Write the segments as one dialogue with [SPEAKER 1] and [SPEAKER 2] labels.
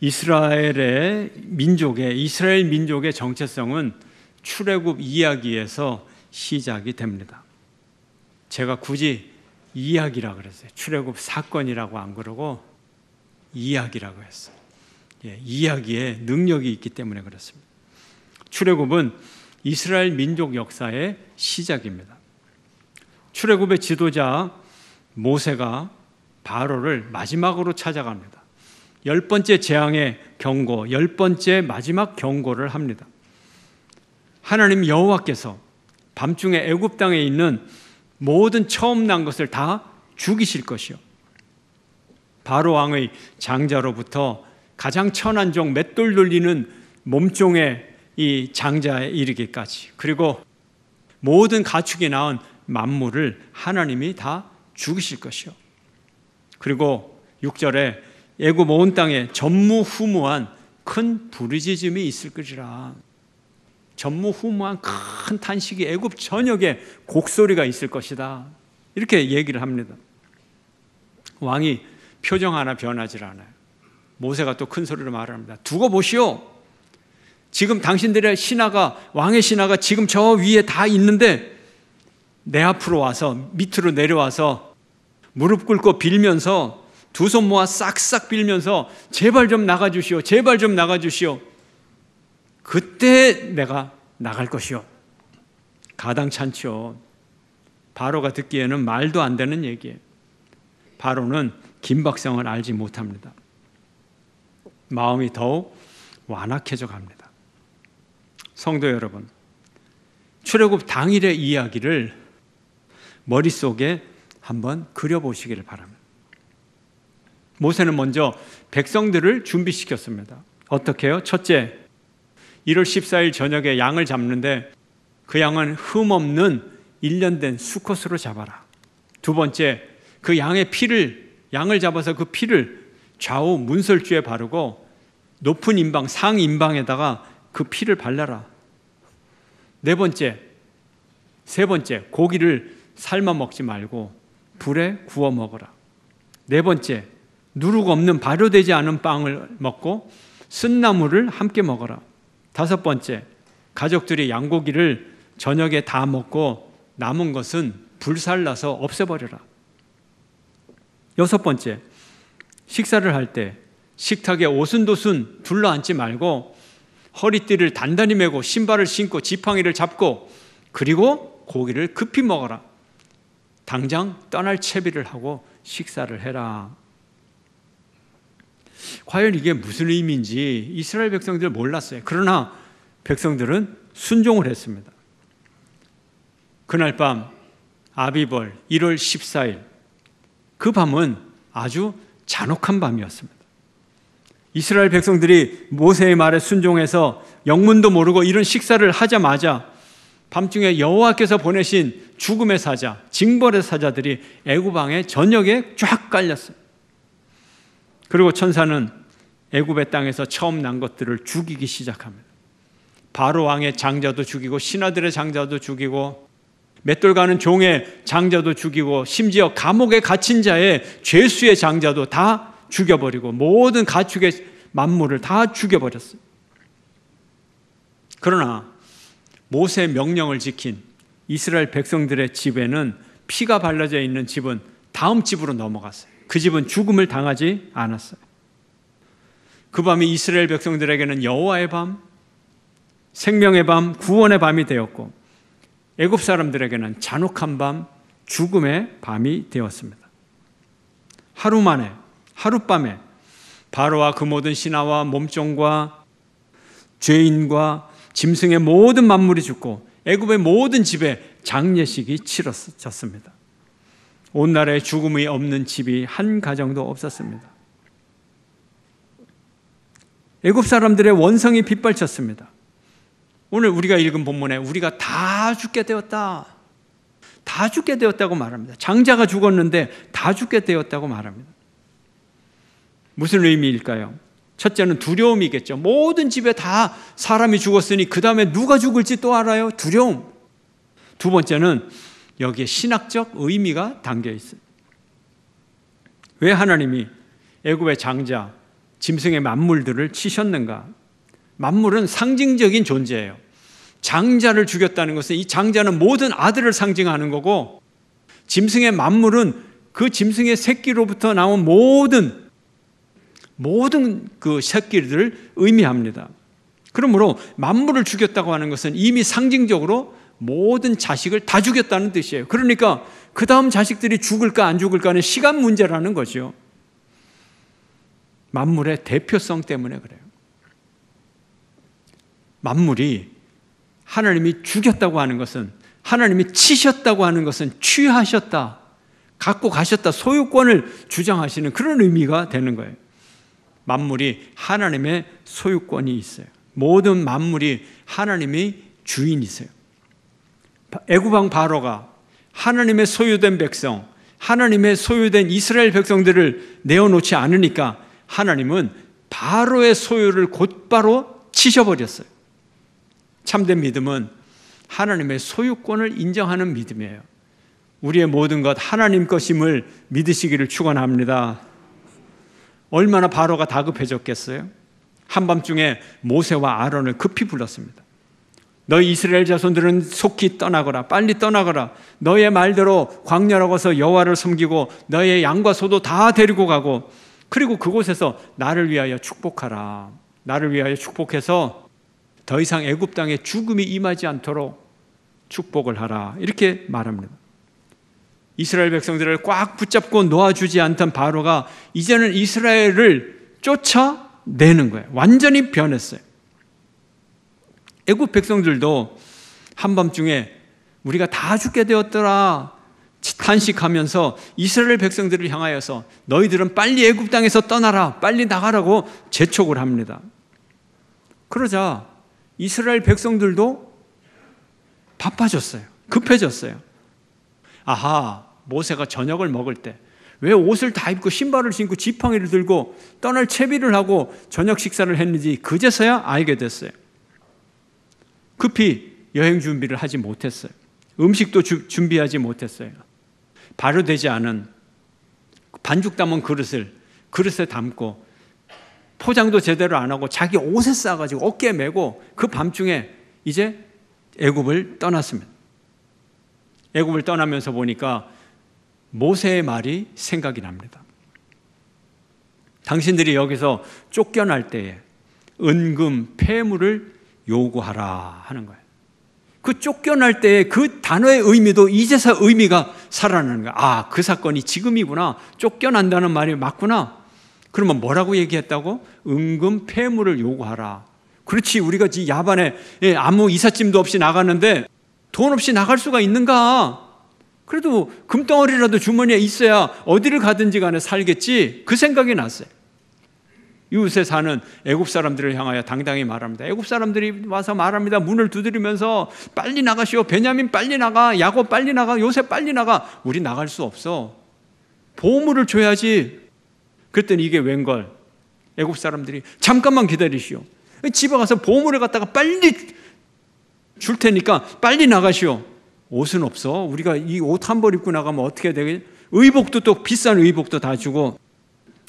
[SPEAKER 1] 이스라엘 민족의 정체성은 출애굽 이야기에서 시작이 됩니다. 제가 굳이 이야기라고 그랬어요. 출애굽 사건이라고 안 그러고 이야기라고 했어요. 이야기에 능력이 있기 때문에 그렇습니다. 출애굽은 이스라엘 민족 역사의 시작입니다. 출애굽의 지도자 모세가 바로를 마지막으로 찾아갑니다. 10번째 재앙의 경고, 10번째 마지막 경고를 합니다. 하나님 여호와께서 밤중에 애굽 땅에 있는 모든 처음 난 것을 다 죽이실 것이요, 바로 왕의 장자로부터 가장 천한 종 맷돌 돌리는 몸종의 이 장자에 이르기까지, 그리고 모든 가축이 낳은 만물을 하나님이 다 죽이실 것이요, 그리고 6절에 애굽 온 땅에 전무후무한 큰 부르짖음이 있을 것이라. 전무후무한 큰 탄식이 애굽 전역에 곡소리가 있을 것이다, 이렇게 얘기를 합니다. 왕이 표정 하나 변하지 않아요. 모세가 또 큰 소리로 말합니다. 두고 보시오. 지금 당신들의 신하가, 왕의 신하가 지금 저 위에 다 있는데 내 앞으로 와서, 밑으로 내려와서 무릎 꿇고 빌면서 두 손 모아 싹싹 빌면서 제발 좀 나가주시오, 제발 좀 나가주시오. 그때 내가 나갈 것이오. 가당찮죠. 바로가 듣기에는 말도 안 되는 얘기예요. 바로는 긴박성을 알지 못합니다. 마음이 더욱 완악해져 갑니다. 성도 여러분, 출애굽 당일의 이야기를 머릿속에 한번 그려보시기를 바랍니다. 모세는 먼저 백성들을 준비시켰습니다. 어떻게 해요? 첫째, 1월 14일 저녁에 양을 잡는데 그 양은 흠없는 1년 된 수컷으로 잡아라. 두 번째, 그 양을 잡아서 그 피를 좌우 문설주에 바르고 높은 임방, 상 임방에다가 그 피를 발라라. 세 번째, 고기를 삶아 먹지 말고 불에 구워 먹어라. 네 번째, 누룩 없는 발효되지 않은 빵을 먹고 쓴나물을 함께 먹어라. 다섯 번째, 가족들이 양고기를 저녁에 다 먹고 남은 것은 불살라서 없애버려라. 여섯 번째, 식사를 할 때 식탁에 오순도순 둘러앉지 말고 허리띠를 단단히 메고 신발을 신고 지팡이를 잡고 그리고 고기를 급히 먹어라. 당장 떠날 채비를 하고 식사를 해라. 과연 이게 무슨 의미인지 이스라엘 백성들 몰랐어요. 그러나 백성들은 순종을 했습니다. 그날 밤 아비벌 1월 14일, 그 밤은 아주 잔혹한 밤이었습니다. 이스라엘 백성들이 모세의 말에 순종해서 영문도 모르고 이런 식사를 하자마자 밤중에 여호와께서 보내신 죽음의 사자, 징벌의 사자들이 애굽 왕의 전역에 쫙 깔렸어요. 그리고 천사는 애굽의 땅에서 처음 난 것들을 죽이기 시작합니다. 바로 왕의 장자도 죽이고 신하들의 장자도 죽이고 맷돌 가는 종의 장자도 죽이고 심지어 감옥에 갇힌 자의 죄수의 장자도 다 죽여버리고 모든 가축의 만물을 다 죽여버렸어요. 그러나 모세의 명령을 지킨 이스라엘 백성들의 집에는 피가 발라져 있는 집은 다음 집으로 넘어갔어요. 그 집은 죽음을 당하지 않았어요. 그 밤이 이스라엘 백성들에게는 여호와의 밤, 생명의 밤, 구원의 밤이 되었고 애굽 사람들에게는 잔혹한 밤, 죽음의 밤이 되었습니다. 하룻밤에 바로와 그 모든 신하와 몸종과 죄인과 짐승의 모든 만물이 죽고 애굽의 모든 집에 장례식이 치러졌습니다. 온 나라에 죽음이 없는 집이 한 가정도 없었습니다. 애굽 사람들의 원성이 빗발쳤습니다. 오늘 우리가 읽은 본문에 우리가 다 죽게 되었다, 다 죽게 되었다고 말합니다. 장자가 죽었는데 다 죽게 되었다고 말합니다. 무슨 의미일까요? 첫째는 두려움이겠죠. 모든 집에 다 사람이 죽었으니 그 다음에 누가 죽을지 또 알아요? 두려움. 두 번째는 여기에 신학적 의미가 담겨 있어요. 왜 하나님이 애굽의 장자, 짐승의 만물들을 치셨는가? 만물은 상징적인 존재예요. 장자를 죽였다는 것은 이 장자는 모든 아들을 상징하는 거고, 짐승의 만물은 그 짐승의 새끼로부터 나온 모든 그 새끼들을 의미합니다. 그러므로 만물을 죽였다고 하는 것은 이미 상징적으로 모든 자식을 다 죽였다는 뜻이에요. 그러니까 그 다음 자식들이 죽을까 안 죽을까는 시간 문제라는 거죠. 만물의 대표성 때문에 그래요. 만물이 하나님이 죽였다고 하는 것은, 하나님이 치셨다고 하는 것은 취하셨다, 갖고 가셨다, 소유권을 주장하시는 그런 의미가 되는 거예요. 만물이 하나님의 소유권이 있어요. 모든 만물이 하나님의 주인이세요. 애굽 왕 바로가 하나님의 소유된 백성, 하나님의 소유된 이스라엘 백성들을 내어놓지 않으니까 하나님은 바로의 소유를 곧바로 치셔버렸어요. 참된 믿음은 하나님의 소유권을 인정하는 믿음이에요. 우리의 모든 것 하나님 것임을 믿으시기를 축원합니다. 얼마나 바로가 다급해졌겠어요? 한밤중에 모세와 아론을 급히 불렀습니다. 너희 이스라엘 자손들은 속히 떠나거라, 빨리 떠나거라. 너의 말대로 광야로 가서 여호와를 섬기고 너의 양과 소도 다 데리고 가고, 그리고 그곳에서 나를 위하여 축복하라. 나를 위하여 축복해서 더 이상 애굽 땅에 죽음이 임하지 않도록 축복을 하라. 이렇게 말합니다. 이스라엘 백성들을 꽉 붙잡고 놓아주지 않던 바로가 이제는 이스라엘을 쫓아내는 거예요. 완전히 변했어요. 애굽 백성들도 한밤중에 우리가 다 죽게 되었더라 탄식하면서 이스라엘 백성들을 향하여서 너희들은 빨리 애굽 땅에서 떠나라, 빨리 나가라고 재촉을 합니다. 그러자 이스라엘 백성들도 바빠졌어요. 급해졌어요. 아하, 모세가 저녁을 먹을 때 왜 옷을 다 입고 신발을 신고 지팡이를 들고 떠날 채비를 하고 저녁 식사를 했는지 그제서야 알게 됐어요. 급히 여행 준비를 하지 못했어요. 음식도 준비하지 못했어요. 발효되지 않은 반죽 담은 그릇에 담고 포장도 제대로 안 하고 자기 옷에 싸가지고 어깨에 메고 그 밤중에 이제 애굽을 떠났습니다. 애굽을 떠나면서 보니까 모세의 말이 생각이 납니다. 당신들이 여기서 쫓겨날 때에 은금, 폐물을 요구하라 하는 거예요. 그 쫓겨날 때의 그 단어의 의미도 이제서 의미가 살아나는 거예요. 아, 그 사건이 지금이구나. 쫓겨난다는 말이 맞구나. 그러면 뭐라고 얘기했다고? 은금, 폐물을 요구하라. 그렇지, 우리가 이 야반에 아무 이삿짐도 없이 나갔는데 돈 없이 나갈 수가 있는가? 그래도 금덩어리라도 주머니에 있어야 어디를 가든지 간에 살겠지. 그 생각이 났어요. 이웃에 사는 애굽 사람들을 향하여 당당히 말합니다. 애굽 사람들이 와서 말합니다. 문을 두드리면서 빨리 나가시오. 베냐민 빨리 나가. 야곱 빨리 나가. 요셉 빨리 나가. 우리 나갈 수 없어. 보물을 줘야지. 그랬더니 이게 웬걸. 애굽 사람들이 잠깐만 기다리시오. 집에 가서 보물을 갖다가 빨리 줄 테니까 빨리 나가시오. 옷은 없어. 우리가 이 옷 한 벌 입고 나가면 어떻게 되겠지? 의복도 또 비싼 의복도 다 주고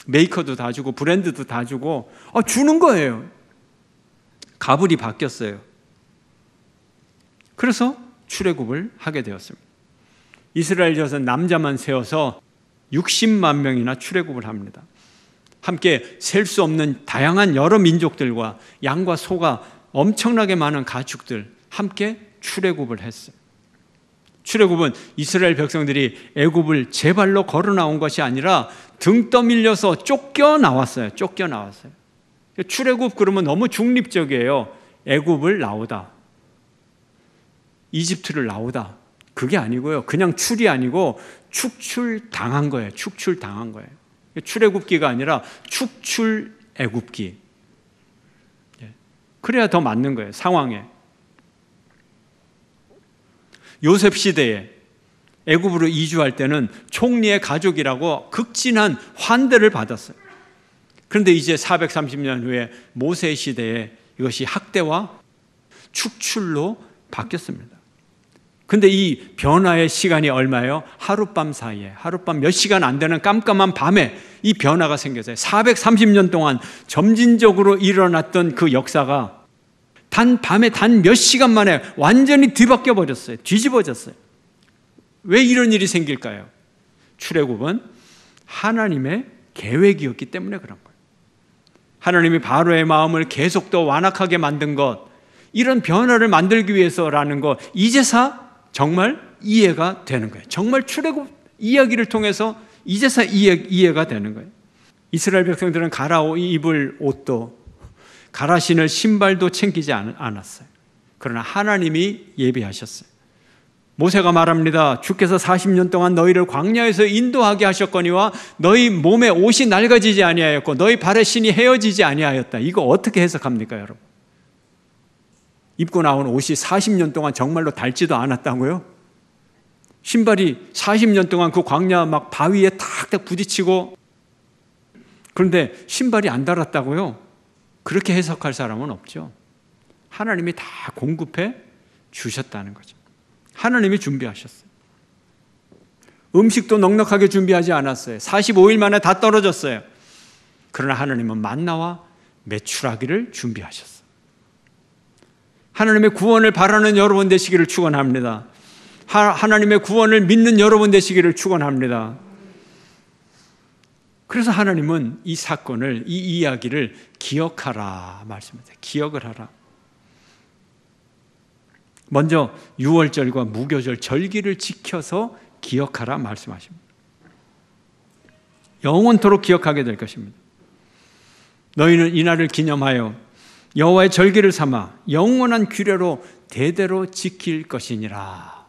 [SPEAKER 1] 메이커도 다 주고 브랜드도 다 주고 주는 거예요. 가불이 바뀌었어요. 그래서 출애굽을 하게 되었습니다. 이스라엘 자손 남자만 세워서 60만 명이나 출애굽을 합니다. 함께 셀 수 없는 다양한 여러 민족들과 양과 소가 엄청나게 많은 가축들 함께 출애굽을 했어요. 출애굽은 이스라엘 백성들이 애굽을 제 발로 걸어 나온 것이 아니라 등 떠밀려서 쫓겨나왔어요. 출애굽 그러면 너무 중립적이에요. 애굽을 나오다, 이집트를 나오다, 그게 아니고요. 그냥 출이 아니고 축출당한 거예요. 출애굽기가 아니라 축출애굽기. 그래야 더 맞는 거예요, 상황에. 요셉 시대에 애굽으로 이주할 때는 총리의 가족이라고 극진한 환대를 받았어요. 그런데 이제 430년 후에 모세 시대에 이것이 학대와 축출로 바뀌었습니다. 근데 이 변화의 시간이 얼마예요? 하룻밤 사이에, 하룻밤 몇 시간 안 되는 깜깜한 밤에 이 변화가 생겼어요. 430년 동안 점진적으로 일어났던 그 역사가 단 밤에 단 몇 시간 만에 완전히 뒤바뀌어 버렸어요. 뒤집어졌어요. 왜 이런 일이 생길까요? 출애굽은 하나님의 계획이었기 때문에 그런 거예요. 하나님이 바로의 마음을 계속 더 완악하게 만든 것, 이런 변화를 만들기 위해서라는 것, 이제서 정말 이해가 되는 거예요. 정말 출애굽 이야기를 통해서 이제서 이해가 되는 거예요. 이스라엘 백성들은 갈아 입을 옷도 갈아 신을 신발도 챙기지 않았어요. 그러나 하나님이 예비하셨어요. 모세가 말합니다. 주께서 40년 동안 너희를 광야에서 인도하게 하셨거니와 너희 몸에 옷이 낡아지지 아니하였고 너희 발에 신이 헤어지지 아니하였다. 이거 어떻게 해석합니까, 여러분? 입고 나온 옷이 40년 동안 정말로 닳지도 않았다고요? 신발이 40년 동안 그 광야 막 바위에 탁탁 부딪히고, 그런데 신발이 안 닳았다고요? 그렇게 해석할 사람은 없죠. 하나님이 다 공급해 주셨다는 거죠. 하나님이 준비하셨어요. 음식도 넉넉하게 준비하지 않았어요. 45일 만에 다 떨어졌어요. 그러나 하나님은 만나와 메추라기를 준비하셨어요. 하나님의 구원을 바라는 여러분 되시기를 축원합니다. 하나님의 구원을 믿는 여러분 되시기를 축원합니다. 그래서 하나님은 이 사건을, 이 이야기를 기억하라 말씀합니다. 기억을 하라. 먼저 유월절과 무교절 절기를 지켜서 기억하라 말씀하십니다. 영원토록 기억하게 될 것입니다. 너희는 이날을 기념하여 여호와의 절기를 삼아 영원한 규례로 대대로 지킬 것이니라.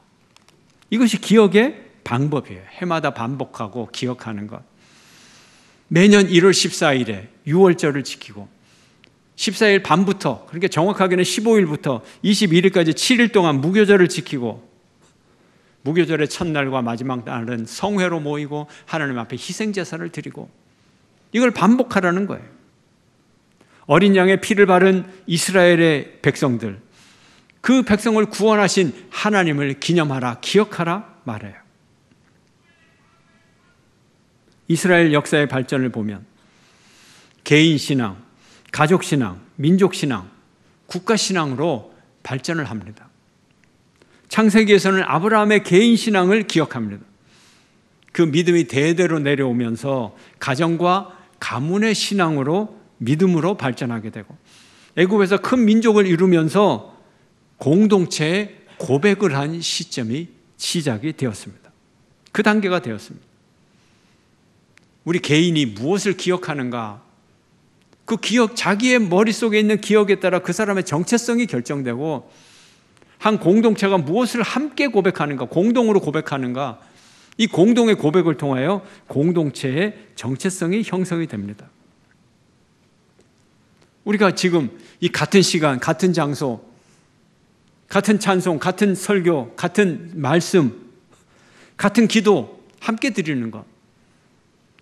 [SPEAKER 1] 이것이 기억의 방법이에요. 해마다 반복하고 기억하는 것. 매년 1월 14일에 유월절을 지키고 14일 밤부터, 그러니까 정확하게는 15일부터 21일까지 7일 동안 무교절을 지키고, 무교절의 첫날과 마지막 날은 성회로 모이고 하나님 앞에 희생제사를 드리고, 이걸 반복하라는 거예요. 어린 양의 피를 바른 이스라엘의 백성들, 그 백성을 구원하신 하나님을 기념하라, 기억하라 말해요. 이스라엘 역사의 발전을 보면 개인 신앙, 가족 신앙, 민족 신앙, 국가 신앙으로 발전을 합니다. 창세기에서는 아브라함의 개인 신앙을 기억합니다. 그 믿음이 대대로 내려오면서 가정과 가문의 신앙으로, 믿음으로 발전하게 되고, 애굽에서 큰 민족을 이루면서 공동체의 고백을 한 시점이 시작이 되었습니다. 그 단계가 되었습니다. 우리 개인이 무엇을 기억하는가, 그 기억, 자기의 머릿속에 있는 기억에 따라 그 사람의 정체성이 결정되고, 한 공동체가 무엇을 함께 고백하는가, 공동으로 고백하는가, 이 공동의 고백을 통하여 공동체의 정체성이 형성이 됩니다. 우리가 지금 이 같은 시간, 같은 장소, 같은 찬송, 같은 설교, 같은 말씀, 같은 기도 함께 드리는 것,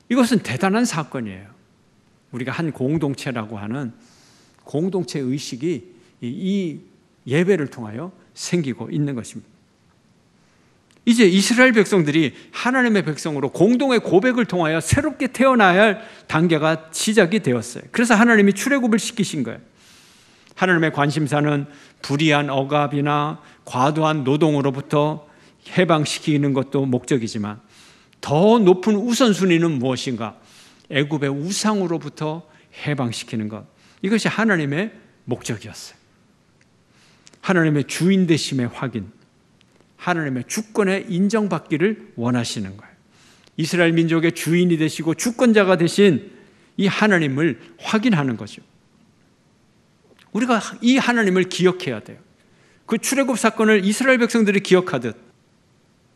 [SPEAKER 1] 이것은 대단한 사건이에요. 우리가 한 공동체라고 하는 공동체 의식이 이 예배를 통하여 생기고 있는 것입니다. 이제 이스라엘 백성들이 하나님의 백성으로 공동의 고백을 통하여 새롭게 태어나야 할 단계가 시작이 되었어요. 그래서 하나님이 출애굽을 시키신 거예요. 하나님의 관심사는 불의한 억압이나 과도한 노동으로부터 해방시키는 것도 목적이지만, 더 높은 우선순위는 무엇인가? 애굽의 우상으로부터 해방시키는 것. 이것이 하나님의 목적이었어요. 하나님의 주인 되심의 확인, 하나님의 주권에 인정받기를 원하시는 거예요. 이스라엘 민족의 주인이 되시고 주권자가 되신 이 하나님을 확인하는 거죠. 우리가 이 하나님을 기억해야 돼요. 그 출애굽 사건을 이스라엘 백성들이 기억하듯,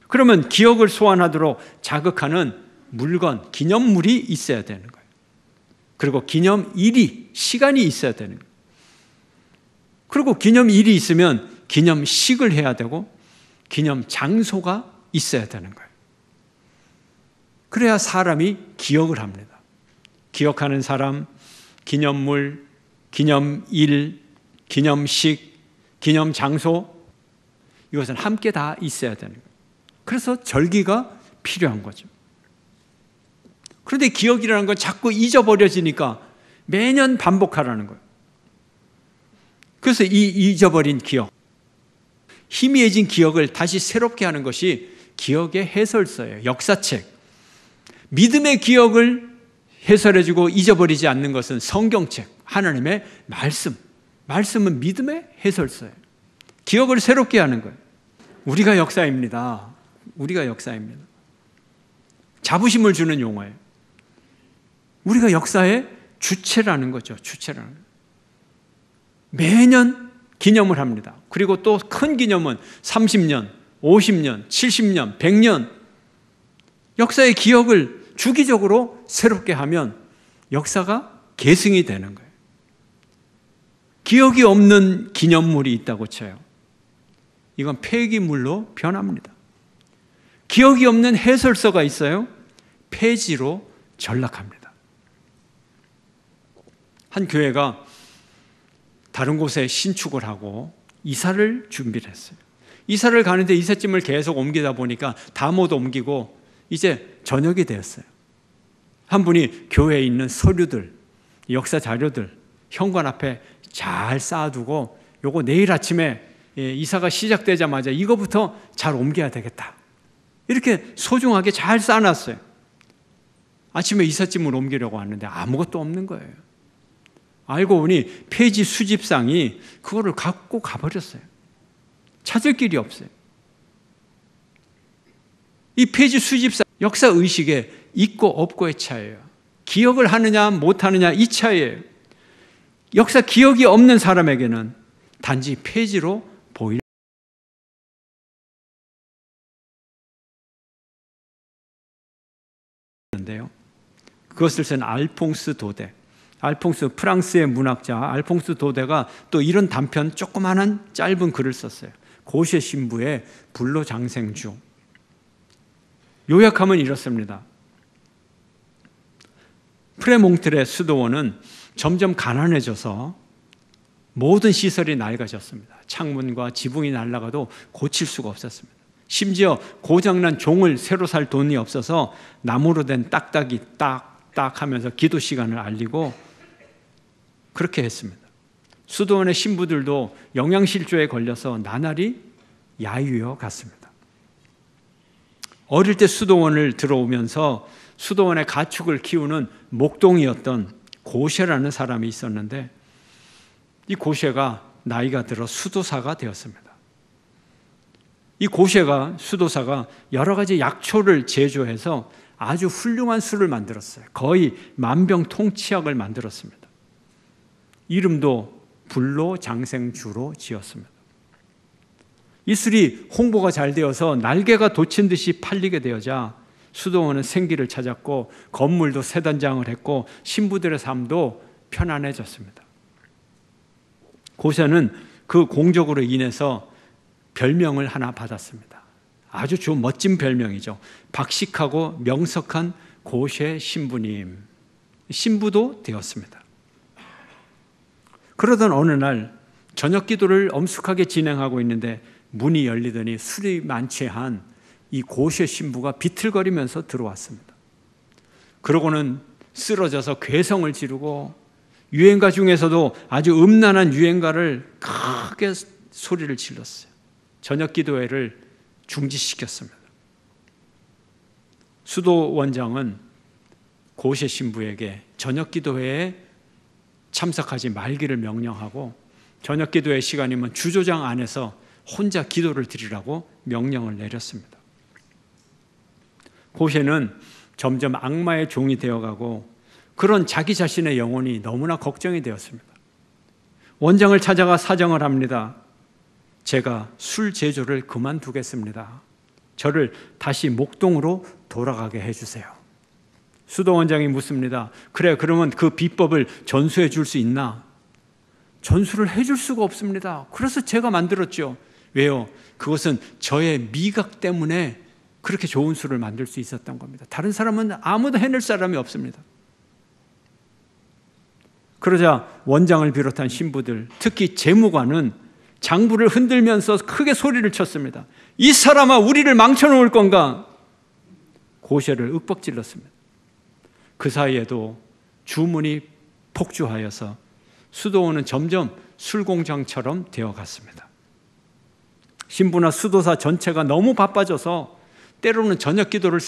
[SPEAKER 1] 그러면 기억을 소환하도록 자극하는 물건, 기념물이 있어야 되는 거예요. 그리고 기념일이, 시간이 있어야 되는 거예요. 그리고 기념일이 있으면 기념식을 해야 되고 기념 장소가 있어야 되는 거예요. 그래야 사람이 기억을 합니다. 기억하는 사람, 기념물, 기념일, 기념식, 기념장소, 이것은 함께 다 있어야 되는 거예요. 그래서 절기가 필요한 거죠. 그런데 기억이라는 건 자꾸 잊어버려지니까 매년 반복하라는 거예요. 그래서 이 잊어버린 기억, 희미해진 기억을 다시 새롭게 하는 것이 기억의 해설서예요. 역사책. 믿음의 기억을 해설해주고 잊어버리지 않는 것은 성경책, 하나님의 말씀. 말씀은 믿음의 해설서예요. 기억을 새롭게 하는 거예요. 우리가 역사입니다. 우리가 역사입니다. 자부심을 주는 용어예요. 우리가 역사의 주체라는 거죠. 주체라는 거예요. 매년 기념을 합니다. 그리고 또 큰 기념은 30년, 50년, 70년, 100년 역사의 기억을 주기적으로 새롭게 하면 역사가 계승이 되는 거예요. 기억이 없는 기념물이 있다고 쳐요. 이건 폐기물로 변합니다. 기억이 없는 해설서가 있어요. 폐지로 전락합니다. 한 교회가 다른 곳에 신축을 하고 이사를 준비를 했어요. 이사를 가는데 이삿짐을 계속 옮기다 보니까 다 못 옮기고 이제 저녁이 되었어요. 한 분이 교회에 있는 서류들, 역사 자료들 현관 앞에 잘 쌓아두고 요거 내일 아침에 이사가 시작되자마자 이거부터 잘 옮겨야 되겠다. 이렇게 소중하게 잘 쌓아놨어요. 아침에 이삿짐을 옮기려고 왔는데 아무것도 없는 거예요. 알고 보니 폐지 수집상이 그거를 갖고 가버렸어요. 찾을 길이 없어요. 이 폐지 수집상, 역사의식에 있고 없고의 차이예요. 기억을 하느냐 못하느냐 이 차이예요. 역사 기억이 없는 사람에게는 단지 폐지로 보이는데요. 그것을 쓴 알퐁스 도데, 알퐁스 프랑스의 문학자 알퐁스 도데가 또 이런 단편 조그마한 짧은 글을 썼어요. 고쉐 신부의 불로장생주. 요약하면 이렇습니다. 프레몽트레 수도원은 점점 가난해져서 모든 시설이 낡아졌습니다. 창문과 지붕이 날아가도 고칠 수가 없었습니다. 심지어 고장난 종을 새로 살 돈이 없어서 나무로 된 딱딱이 딱딱 하면서 기도 시간을 알리고 그렇게 했습니다. 수도원의 신부들도 영양실조에 걸려서 나날이 야유어 갔습니다. 어릴 때 수도원을 들어오면서 수도원의 가축을 키우는 목동이었던 고쉐라는 사람이 있었는데 이 고쉐가 나이가 들어 수도사가 되었습니다. 이 고쉐가 수도사가 여러 가지 약초를 제조해서 아주 훌륭한 술을 만들었어요. 거의 만병통치약을 만들었습니다. 이름도 불로장생주로 지었습니다. 이 술이 홍보가 잘 되어서 날개가 돋친 듯이 팔리게 되어자 수도원은 생기를 찾았고 건물도 새 단장을 했고 신부들의 삶도 편안해졌습니다. 고쉐는 그 공적으로 인해서 별명을 하나 받았습니다. 아주 좋은 멋진 별명이죠. 박식하고 명석한 고쉐 신부님. 신부도 되었습니다. 그러던 어느 날 저녁 기도를 엄숙하게 진행하고 있는데 문이 열리더니 술이 만취한 이 고쉐 신부가 비틀거리면서 들어왔습니다. 그러고는 쓰러져서 괴성을 지르고 유행가 중에서도 아주 음란한 유행가를 크게 소리를 질렀어요. 저녁 기도회를 중지시켰습니다. 수도 원장은 고쉐 신부에게 저녁 기도회에 참석하지 말기를 명령하고 저녁 기도회 시간이면 주조장 안에서 혼자 기도를 드리라고 명령을 내렸습니다. 고쉐는 점점 악마의 종이 되어가고 그런 자기 자신의 영혼이 너무나 걱정이 되었습니다. 원장을 찾아가 사정을 합니다. 제가 술 제조를 그만두겠습니다. 저를 다시 목동으로 돌아가게 해주세요. 수도 원장이 묻습니다. 그래, 그러면 그 비법을 전수해 줄 수 있나? 전수를 해줄 수가 없습니다. 그래서 제가 만들었죠. 왜요? 그것은 저의 미각 때문에 그렇게 좋은 술을 만들 수 있었던 겁니다. 다른 사람은 아무도 해낼 사람이 없습니다. 그러자 원장을 비롯한 신부들, 특히 재무관은 장부를 흔들면서 크게 소리를 쳤습니다. 이 사람아, 우리를 망쳐놓을 건가? 고세를 윽박질렀습니다. 그 사이에도 주문이 폭주하여서 수도원은 점점 술공장처럼 되어갔습니다. 신부나 수도사 전체가 너무 바빠져서 때로는 저녁 기도를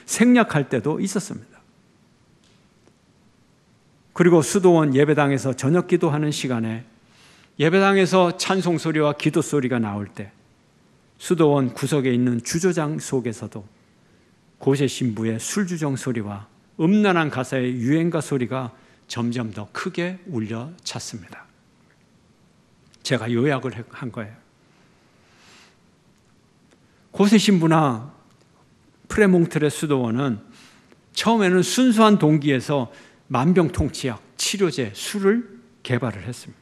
[SPEAKER 1] 생략할 때도 있었습니다. 그리고 수도원 예배당에서 저녁 기도하는 시간에 예배당에서 찬송 소리와 기도 소리가 나올 때 수도원 구석에 있는 주조장 속에서도 고세 신부의 술주정 소리와 음란한 가사의 유행가 소리가 점점 더 크게 울려 찼습니다. 제가 요약을 한 거예요. 고세 신부나 프레몽트레 수도원은 처음에는 순수한 동기에서 만병통치약, 치료제, 술을 개발을 했습니다.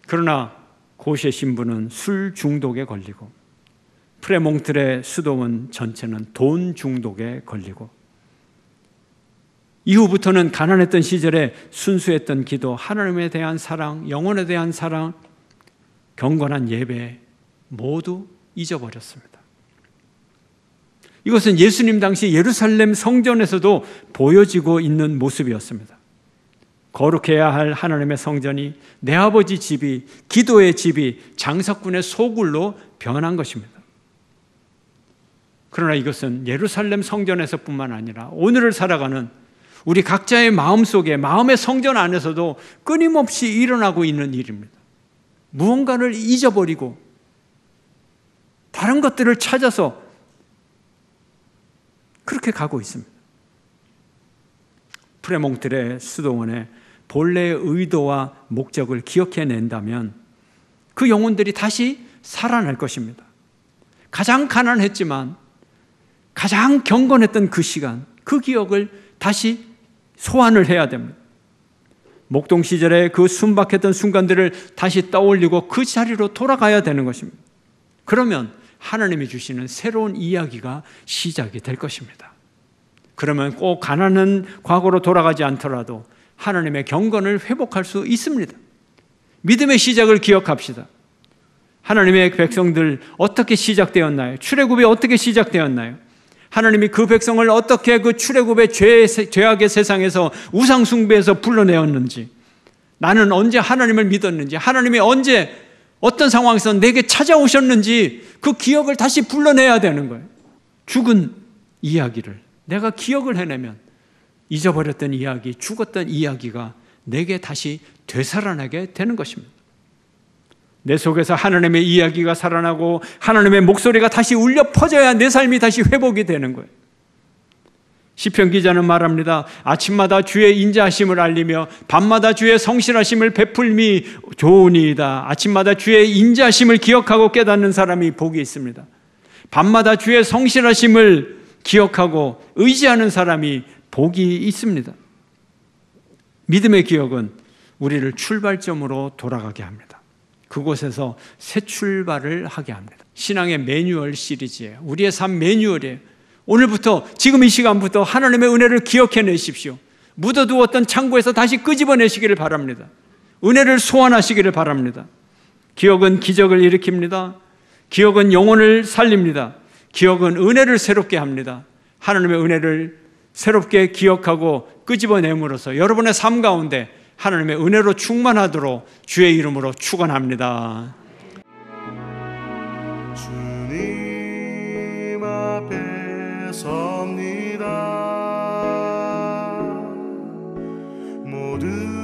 [SPEAKER 1] 그러나 고세 신부는 술 중독에 걸리고 프레몽트레 수도원 전체는 돈 중독에 걸리고 이후부터는 가난했던 시절에 순수했던 기도, 하나님에 대한 사랑, 영혼에 대한 사랑, 경건한 예배 모두 잊어버렸습니다. 이것은 예수님 당시 예루살렘 성전에서도 보여지고 있는 모습이었습니다. 거룩해야 할 하나님의 성전이 내 아버지 집이, 기도의 집이 장사꾼의 소굴로 변한 것입니다. 그러나 이것은 예루살렘 성전에서뿐만 아니라 오늘을 살아가는 우리 각자의 마음속에, 마음의 성전 안에서도 끊임없이 일어나고 있는 일입니다. 무언가를 잊어버리고 다른 것들을 찾아서 그렇게 가고 있습니다. 프레몽트레 수도원의 본래의 의도와 목적을 기억해낸다면 그 영혼들이 다시 살아날 것입니다. 가장 가난했지만 가장 경건했던 그 시간, 그 기억을 다시 소환을 해야 됩니다. 목동 시절의 그 순박했던 순간들을 다시 떠올리고 그 자리로 돌아가야 되는 것입니다. 그러면 하나님이 주시는 새로운 이야기가 시작이 될 것입니다. 그러면 꼭 가난한 과거로 돌아가지 않더라도 하나님의 경건을 회복할 수 있습니다. 믿음의 시작을 기억합시다. 하나님의 백성들 어떻게 시작되었나요? 출애굽이 어떻게 시작되었나요? 하나님이 그 백성을 어떻게 그 출애굽의 죄악의 세상에서 우상 숭배에서 불러내었는지, 나는 언제 하나님을 믿었는지, 하나님이 언제 어떤 상황에서 내게 찾아오셨는지 그 기억을 다시 불러내야 되는 거예요. 죽은 이야기를 내가 기억을 해내면 잊어버렸던 이야기, 죽었던 이야기가 내게 다시 되살아나게 되는 것입니다. 내 속에서 하나님의 이야기가 살아나고 하나님의 목소리가 다시 울려 퍼져야 내 삶이 다시 회복이 되는 거예요. 시편 기자는 말합니다. 아침마다 주의 인자하심을 알리며 밤마다 주의 성실하심을 베풀미 좋으니이다. 아침마다 주의 인자하심을 기억하고 깨닫는 사람이 복이 있습니다. 밤마다 주의 성실하심을 기억하고 의지하는 사람이 복이 있습니다. 믿음의 기억은 우리를 출발점으로 돌아가게 합니다. 그곳에서 새 출발을 하게 합니다. 신앙의 매뉴얼 시리즈예요. 우리의 삶 매뉴얼이에요. 오늘부터, 지금 이 시간부터 하나님의 은혜를 기억해내십시오. 묻어두었던 창고에서 다시 끄집어내시기를 바랍니다. 은혜를 소환하시기를 바랍니다. 기억은 기적을 일으킵니다. 기억은 영혼을 살립니다. 기억은 은혜를 새롭게 합니다. 하나님의 은혜를 새롭게 기억하고 끄집어내므로써 여러분의 삶 가운데 하나님의 은혜로 충만하도록 주의 이름으로 축원합니다.
[SPEAKER 2] 주님 앞에 섭니다. 모든